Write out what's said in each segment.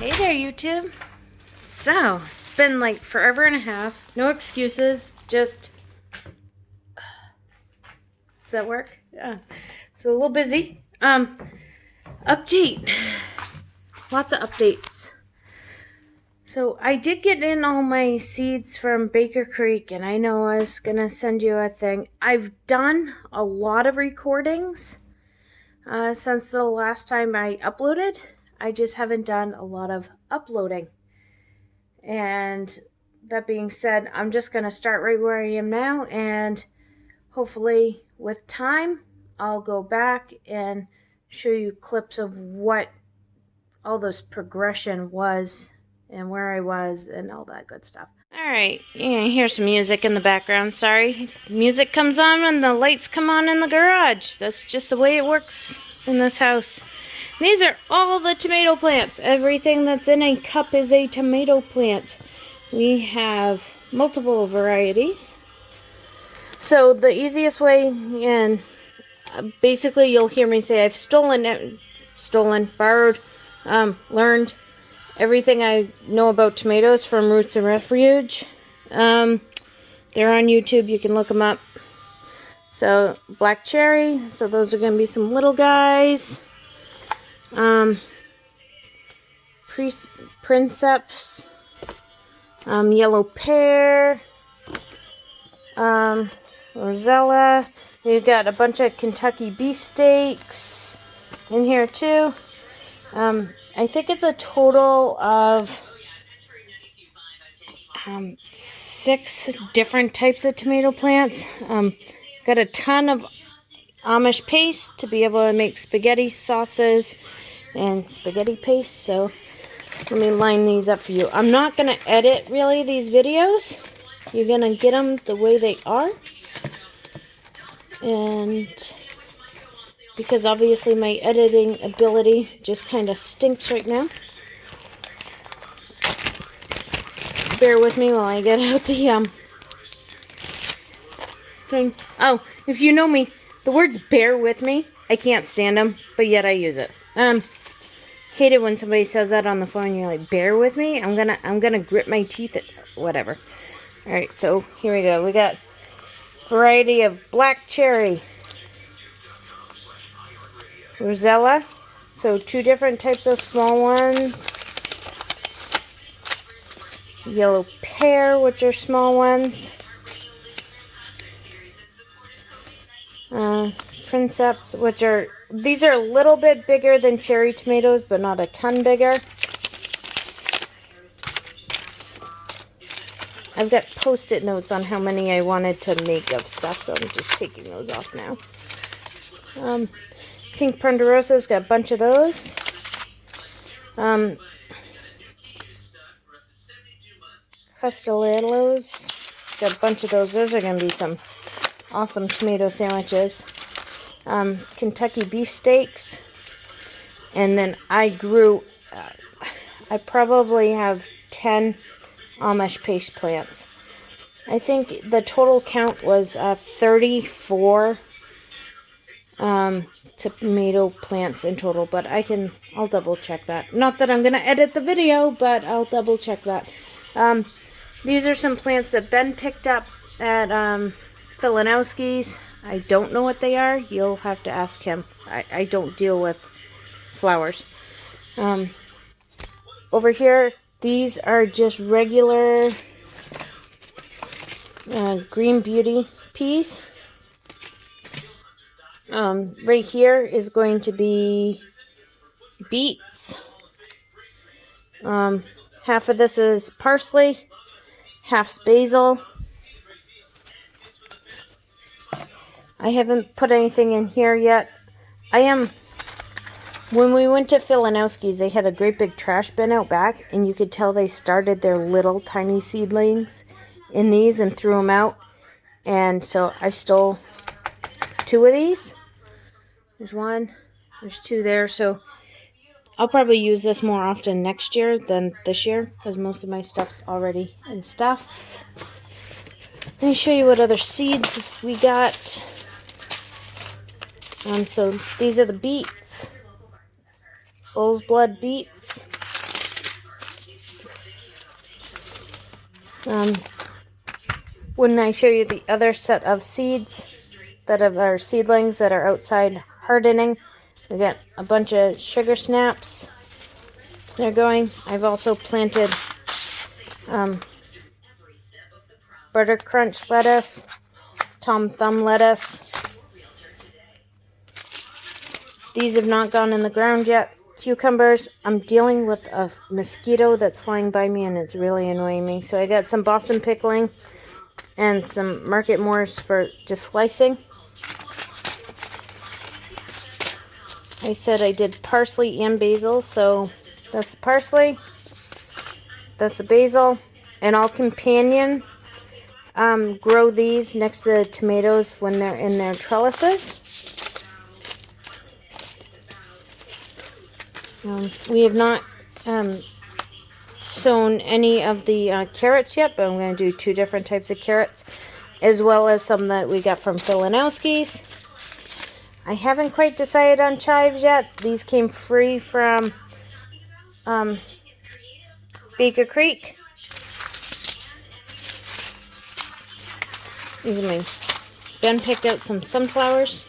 Hey there, YouTube. So, it's been like forever and a half. No excuses, just... Does that work? Yeah. So, a little busy. Update. Lots of updates. So, I did get in all my seeds from Baker Creek, and I know I was going to send you a thing. I've done a lot of recordings since the last time I uploaded. I just haven't done a lot of uploading. And that being said, I'm just going to start right where I am now, and hopefully with time I'll go back and show you clips of what all this progression was and where I was and all that good stuff. Alright, yeah, here's some music in the background. Sorry. Music comes on when the lights come on in the garage. That's just the way it works in this house. These are all the tomato plants. Everything that's in a cup is a tomato plant. We have multiple varieties. So the easiest way, and basically you'll hear me say I've borrowed, learned everything I know about tomatoes from Roots and Refuge. They're on YouTube. You can look them up. So black cherry. So those are going to be some little guys. Princeps, yellow pear, Rosella. We've got a bunch of Kentucky beefsteaks in here too. I think it's a total of 6 different types of tomato plants. Got a ton of Amish paste to be able to make spaghetti sauces and spaghetti paste. So let me line these up for you. I'm not going to edit really these videos. You're going to get them the way they are. And because obviously my editing ability just kind of stinks right now. Bear with me while I get out the thing. Oh, if you know me, the words bear with me, I can't stand them, but yet I use it. Hate it when somebody says that on the phone and you're like, bear with me? I'm gonna grip my teeth at whatever. Alright, so here we go. We got variety of black cherry, Rosella, so 2 different types of small ones, yellow pear, which are small ones, Princeps, which are, these are a little bit bigger than cherry tomatoes, but not a ton bigger. I've got post-it notes on how many I wanted to make of stuff, so I'm just taking those off now. Pink Ponderosa's got a bunch of those. Castelleros, got a bunch of those. Those are going to be some awesome tomato sandwiches. Kentucky beefsteaks. And then I grew, I probably have 10 Amish paste plants. I think the total count was 34 tomato plants in total, but I'll double check that. Not that I'm going to edit the video, but I'll double check that. These are some plants that Ben picked up at Filanowski's. I don't know what they are. You'll have to ask him. I don't deal with flowers. Over here, these are just regular Green Beauty peas. Right here is going to be beets. Half of this is parsley, half's basil. I haven't put anything in here yet. When we went to Filanowski's, they had a great big trash bin out back, and you could tell they started their little tiny seedlings in these and threw them out. And so I stole 2 of these. There's 1, there's 2 there. So I'll probably use this more often next year than this year, because most of my stuff's already in stuff. Let me show you what other seeds we got. So these are the beets. Bull's blood beets. When I show you the other set of seeds that are seedlings that are outside hardening, we got a bunch of sugar snaps. They're going. I've also planted butter crunch lettuce, Tom Thumb lettuce. These have not gone in the ground yet. Cucumbers. I'm dealing with a mosquito that's flying by me and it's really annoying me. So I got some Boston pickling and some Market Moors for just slicing. I said I did parsley and basil, so that's the parsley, that's the basil, and I'll companion grow these next to the tomatoes when they're in their trellises. We have not sown any of the carrots yet, but I'm going to do 2 different types of carrots, as well as some that we got from Filanowski's. I haven't quite decided on chives yet. These came free from Baker Creek. These are mine. Ben picked out some sunflowers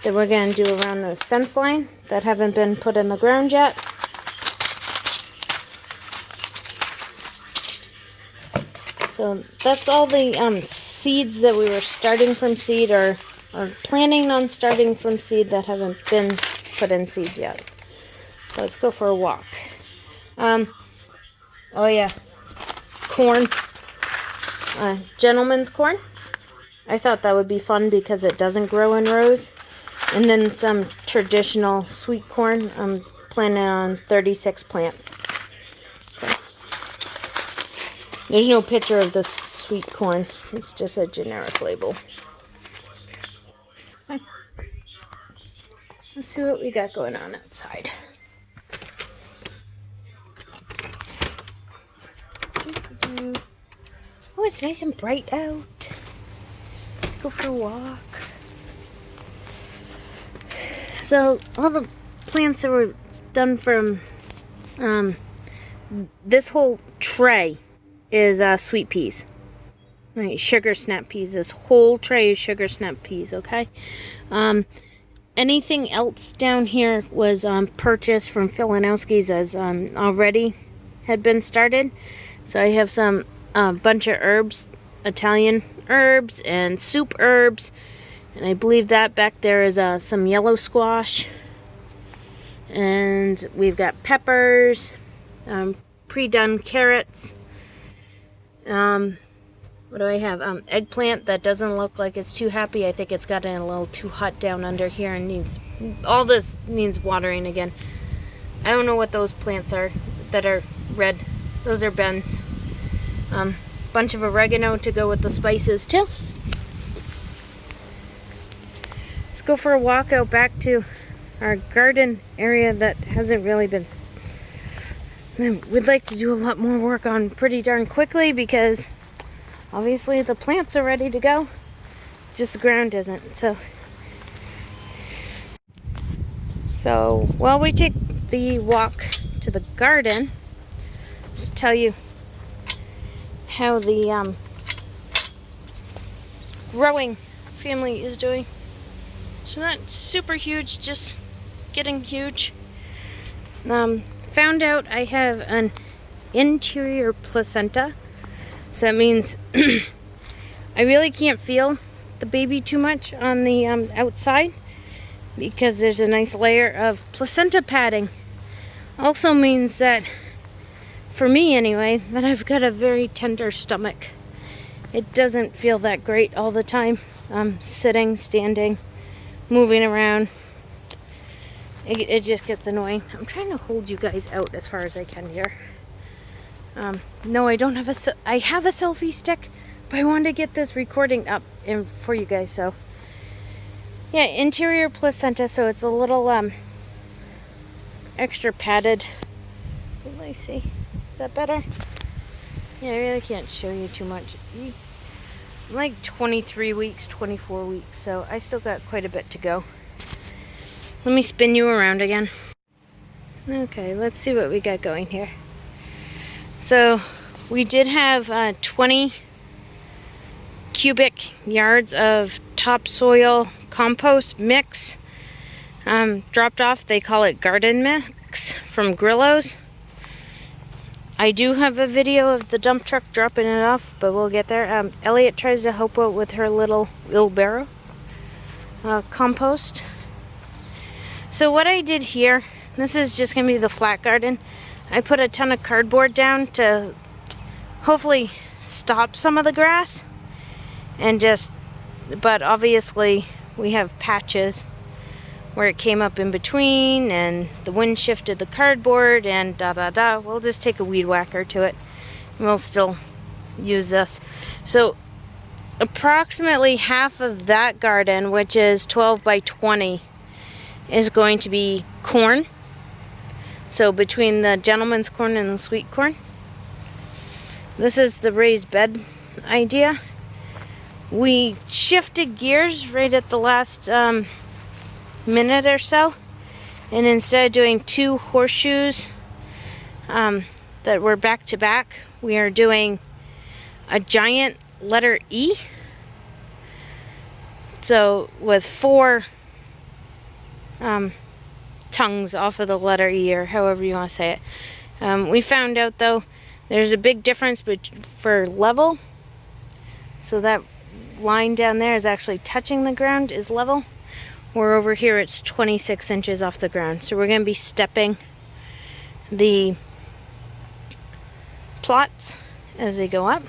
that we're going to do around the fence line that haven't been put in the ground yet. So that's all the seeds that we were starting from seed or planning on starting from seed that haven't been put in seeds yet. So let's go for a walk. Oh yeah, corn. Gentleman's corn. I thought that would be fun because it doesn't grow in rows. And then some traditional sweet corn. I'm planning on 36 plants. Okay. There's no picture of the sweet corn. It's just a generic label. Okay. Let's see what we got going on outside. Oh, it's nice and bright out. Let's go for a walk. So, all the plants that were done from this whole tray is sweet peas. Right, sugar snap peas. This whole tray is sugar snap peas, okay? Anything else down here was purchased from Filanowski's as already had been started. So I have some bunch of herbs, Italian herbs and soup herbs, and I believe that back there is some yellow squash, and we've got peppers, pre-done carrots. What do I have? Eggplant that doesn't look like it's too happy. I think it's gotten a little too hot down under here and needs, all this needs watering again. I don't know what those plants are that are red. Those are Ben's. Bunch of oregano to go with the spices too. Let's go for a walk out back to our garden area that hasn't really been. We'd like to do a lot more work on pretty darn quickly because obviously the plants are ready to go, just the ground isn't. So while we take the walk to the garden, just tell you how the growing family is doing. So not super huge, just getting huge. Found out I have an interior placenta. So that means I really can't feel the baby too much on the outside because there's a nice layer of placenta padding. Also means that, for me anyway, that I've got a very tender stomach. It doesn't feel that great all the time. Sitting, standing, moving around. It just gets annoying. I'm trying to hold you guys out as far as I can here. No, I don't have I have a selfie stick, but I wanted to get this recording up for you guys, so. Yeah, interior placenta, so it's a little, extra padded. Let me see. Is that better? Yeah, I really can't show you too much. I'm like 23 weeks, 24 weeks, so I still got quite a bit to go. Let me spin you around again. Okay, let's see what we got going here. So We did have 20 cubic yards of topsoil compost mix dropped off. They call it garden mix from Grillo's. I do have a video of the dump truck dropping it off, but we'll get there. Elliot tries to help out with her little wheelbarrow compost. So what I did here, this is just going to be the flat garden. I put a ton of cardboard down to hopefully stop some of the grass. But obviously we have patches where it came up in between and the wind shifted the cardboard and We'll just take a weed whacker to it and we'll still use this. So approximately half of that garden, which is 12 by 20, is going to be corn. So between the gentleman's corn and the sweet corn. This is the raised bed idea. We shifted gears right at the last minute or so, and instead of doing 2 horseshoes that were back to back, we are doing a giant letter E. So with 4 tongues off of the letter E, or however you want to say it. We found out though there's a big difference for level. So that line down there is actually touching the ground, is level. Where over here it's 26 inches off the ground. So we're going to be stepping the plots as they go up.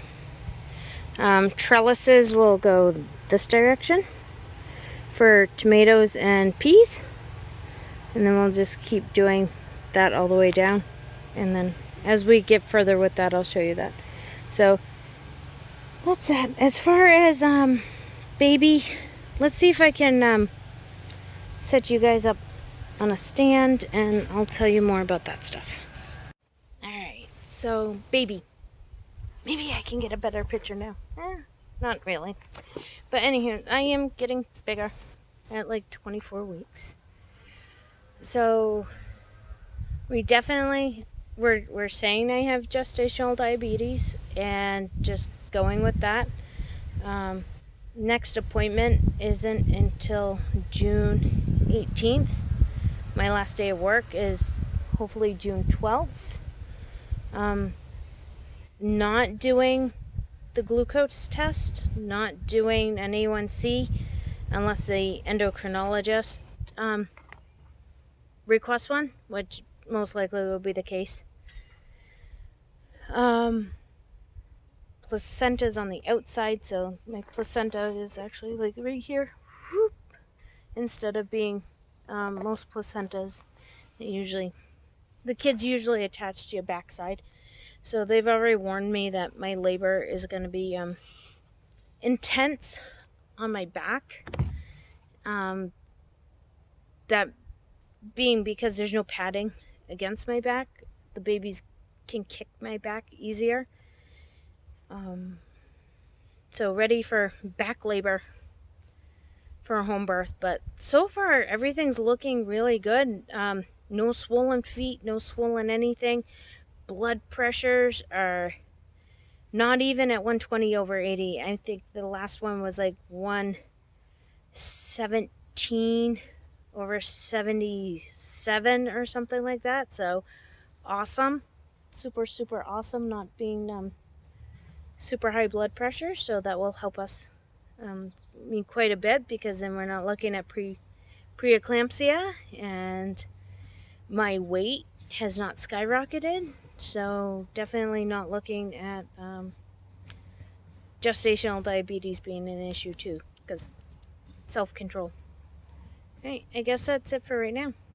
Trellises will go this direction for tomatoes and peas. And then we'll just keep doing that all the way down. And then as we get further with that, I'll show you that. So that's that. As far as baby, let's see if I can set you guys up on a stand and I'll tell you more about that stuff. Alright, so baby. Maybe I can get a better picture now. Not really. But anywho, I am getting bigger at like 24 weeks. So we definitely, we're saying I have gestational diabetes and just going with that. Next appointment isn't until June 18th. My last day of work is hopefully June 12th. Not doing the glucose test, not doing an A1C unless the endocrinologist requests one, which most likely will be the case. Placenta's on the outside, so my placenta is actually like right here. Whoop. Instead of being most placentas, the kids usually attach to your backside. So they've already warned me that my labor is going to be intense on my back. That being because there's no padding against my back, the babies can kick my back easier. So ready for back labor for a home birth, but so far everything's looking really good. No swollen feet, no swollen anything. Blood pressures are not even at 120/80. I think the last one was like 117/77 or something like that. So awesome, super awesome, not being super high blood pressure. So that will help us quite a bit, because then we're not looking at preeclampsia, and my weight has not skyrocketed. So definitely not looking at gestational diabetes being an issue too, because self-control. Okay, I guess that's it for right now.